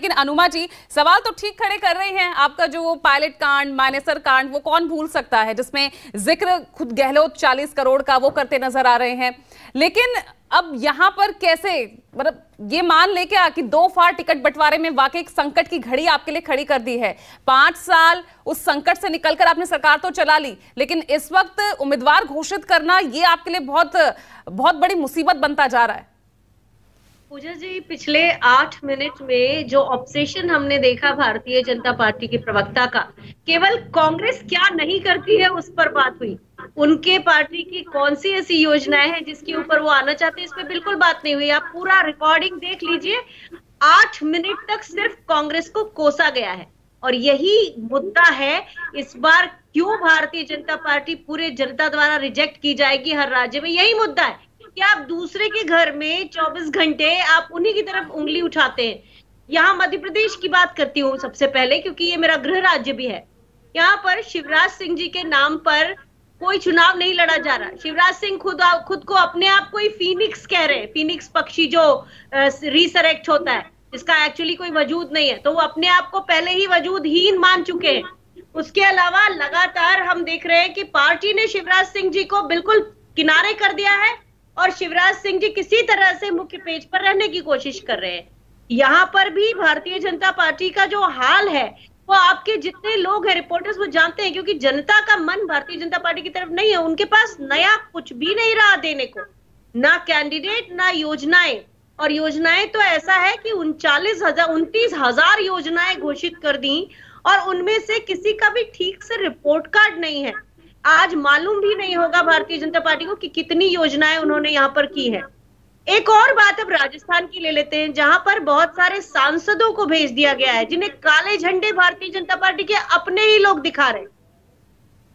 लेकिन अनुमा जी सवाल तो ठीक खड़े कर रही हैं। आपका जो वो पायलट कांड, मानेसर कांड, वो कौन भूल सकता है, जिसमें जिक्र खुद गहलोत 40 करोड़ का वो करते नजर आ रहे हैं। लेकिन अब यहां पर कैसे, मतलब ये मान ले क्या कि 2 फाड़ टिकट बंटवारे में वाकई एक संकट की घड़ी आपके लिए खड़ी कर दी है। 5 साल उस संकट से निकलकर आपने सरकार तो चला ली, लेकिन इस वक्त उम्मीदवार घोषित करना ये आपके लिए बहुत बहुत बड़ी मुसीबत बनता जा रहा है। पूजा जी, पिछले 8 मिनट में जो ऑब्सेशन हमने देखा भारतीय जनता पार्टी के प्रवक्ता का, केवल कांग्रेस क्या नहीं करती है उस पर बात हुई। उनके पार्टी की कौन सी ऐसी योजनाएं हैं जिसके ऊपर वो आना चाहते हैं, इस पे बिल्कुल बात नहीं हुई। आप पूरा रिकॉर्डिंग देख लीजिए, 8 मिनट तक सिर्फ कांग्रेस को कोसा गया है। और यही मुद्दा है इस बार, क्यों भारतीय जनता पार्टी पूरे जनता द्वारा रिजेक्ट की जाएगी हर राज्य में, यही मुद्दा है कि आप दूसरे के घर में 24 घंटे आप उन्हीं की तरफ उंगली उठाते हैं। यहाँ मध्य प्रदेश की बात करती हूँ सबसे पहले, क्योंकि ये मेरा गृह राज्य भी है। यहाँ पर शिवराज सिंह जी के नाम पर कोई चुनाव नहीं लड़ा जा रहा। शिवराज सिंह खुद को अपने आप को ही फीनिक्स कह रहे हैं, फीनिक्स पक्षी जो रिसरेक्ट होता है, जिसका एक्चुअली कोई वजूद नहीं है, तो वो अपने आप को पहले ही वजूदहीन मान चुके हैं। उसके अलावा लगातार हम देख रहे हैं कि पार्टी ने शिवराज सिंह जी को बिल्कुल किनारे कर दिया है और शिवराज सिंह जी किसी तरह से मुख्य पेज पर रहने की कोशिश कर रहे हैं। यहाँ पर भी भारतीय जनता पार्टी का जो हाल है, वो आपके जितने लोग हैं रिपोर्टर्स वो जानते हैं, क्योंकि जनता का मन भारतीय जनता पार्टी की तरफ नहीं है। उनके पास नया कुछ भी नहीं रहा देने को, ना कैंडिडेट ना योजनाएं। और योजनाएं तो ऐसा है कि 29,000 योजनाएं घोषित कर दी और उनमें से किसी का भी ठीक से रिपोर्ट कार्ड नहीं है। आज मालूम भी नहीं होगा भारतीय जनता पार्टी को कि कितनी योजनाएं उन्होंने यहाँ पर की है। एक और बात अब राजस्थान की ले लेते हैं, जहां पर बहुत सारे सांसदों को भेज दिया गया है जिन्हें काले झंडे भारतीय जनता पार्टी के अपने ही लोग दिखा रहे हैं।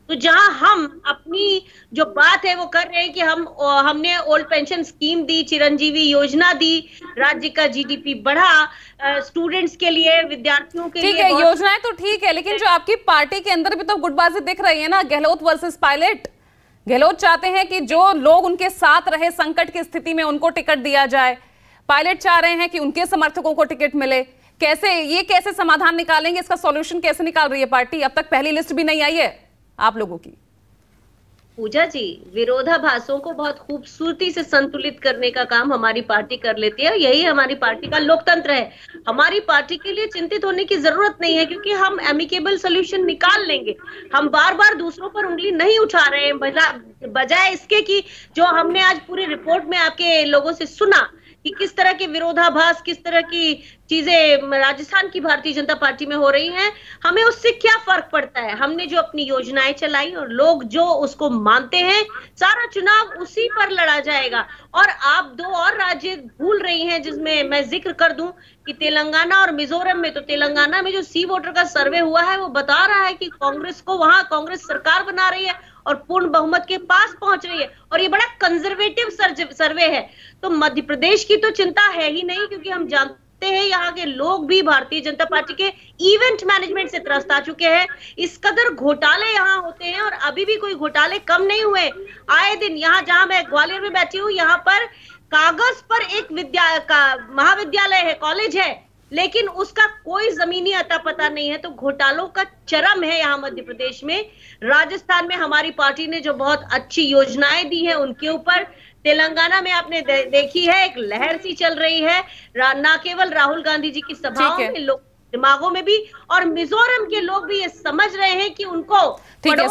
तो जहां हम अपनी जो बात है वो कर रहे हैं कि हमने ओल्ड पेंशन स्कीम दी, चिरंजीवी योजना दी, राज्य का जीडीपी बढ़ा, स्टूडेंट्स के लिए, विद्यार्थियों के लिए। ठीक है, योजनाएं तो ठीक है, लेकिन जो आपकी पार्टी के अंदर भी तो गुटबाजी दिख रही है ना। Gehlot versus pilot. गहलोत चाहते हैं कि जो लोग उनके साथ रहे संकट की स्थिति में उनको टिकट दिया जाए, पायलट चाह रहे हैं कि उनके समर्थकों को टिकट मिले। कैसे समाधान निकालेंगे, इसका सॉल्यूशन कैसे निकाल रही है पार्टी? अब तक पहली लिस्ट भी नहीं आई है आप लोगों की। पूजा जी, विरोधाभासों को बहुत खूबसूरती से संतुलित करने का काम हमारी पार्टी कर लेती है। यही हमारी पार्टी का लोकतंत्र है। हमारी पार्टी के लिए चिंतित होने की जरूरत नहीं है, क्योंकि हम एमिकेबल सॉल्यूशन निकाल लेंगे। हम बार बार दूसरों पर उंगली नहीं उठा रहे हैं, बजाय इसके कि जो हमने आज पूरी रिपोर्ट में आपके लोगों से सुना कि किस तरह के विरोधाभास, किस तरह की चीजें राजस्थान की भारतीय जनता पार्टी में हो रही हैं। हमें उससे क्या फर्क पड़ता है? हमने जो अपनी योजनाएं चलाई और लोग जो उसको मानते हैं, सारा चुनाव उसी पर लड़ा जाएगा। और आप 2 और राज्य भूल रही हैं, जिसमें मैं जिक्र कर दूं कि तेलंगाना और मिजोरम में, तो तेलंगाना में जो सी वोटर का सर्वे हुआ है वो बता रहा है कि कांग्रेस को वहां कांग्रेस सरकार बना रही है और पूर्ण बहुमत के पास पहुंच रही है, और ये बड़ा कंजर्वेटिव सर्वे है। तो मध्य प्रदेश की तो चिंता है ही नहीं, क्योंकि हम जानते हैं यहाँ के लोग भी भारतीय जनता पार्टी के इवेंट मैनेजमेंट से त्रस्त आ चुके हैं। इस कदर घोटाले यहाँ होते हैं और अभी भी कोई घोटाले कम नहीं हुए। आए दिन यहाँ, जहां मैं ग्वालियर में बैठी हूँ, यहाँ पर कागज पर एक महाविद्यालय है, कॉलेज है, लेकिन उसका कोई जमीनी अता पता नहीं है। तो घोटालों का चरम है यहाँ मध्य प्रदेश में। राजस्थान में हमारी पार्टी ने जो बहुत अच्छी योजनाएं दी है उनके ऊपर, तेलंगाना में आपने देखी है एक लहर सी चल रही है, ना केवल राहुल गांधी जी की सभाओं में, लोग दिमागों में भी, और मिजोरम के लोग भी ये समझ रहे हैं कि उनको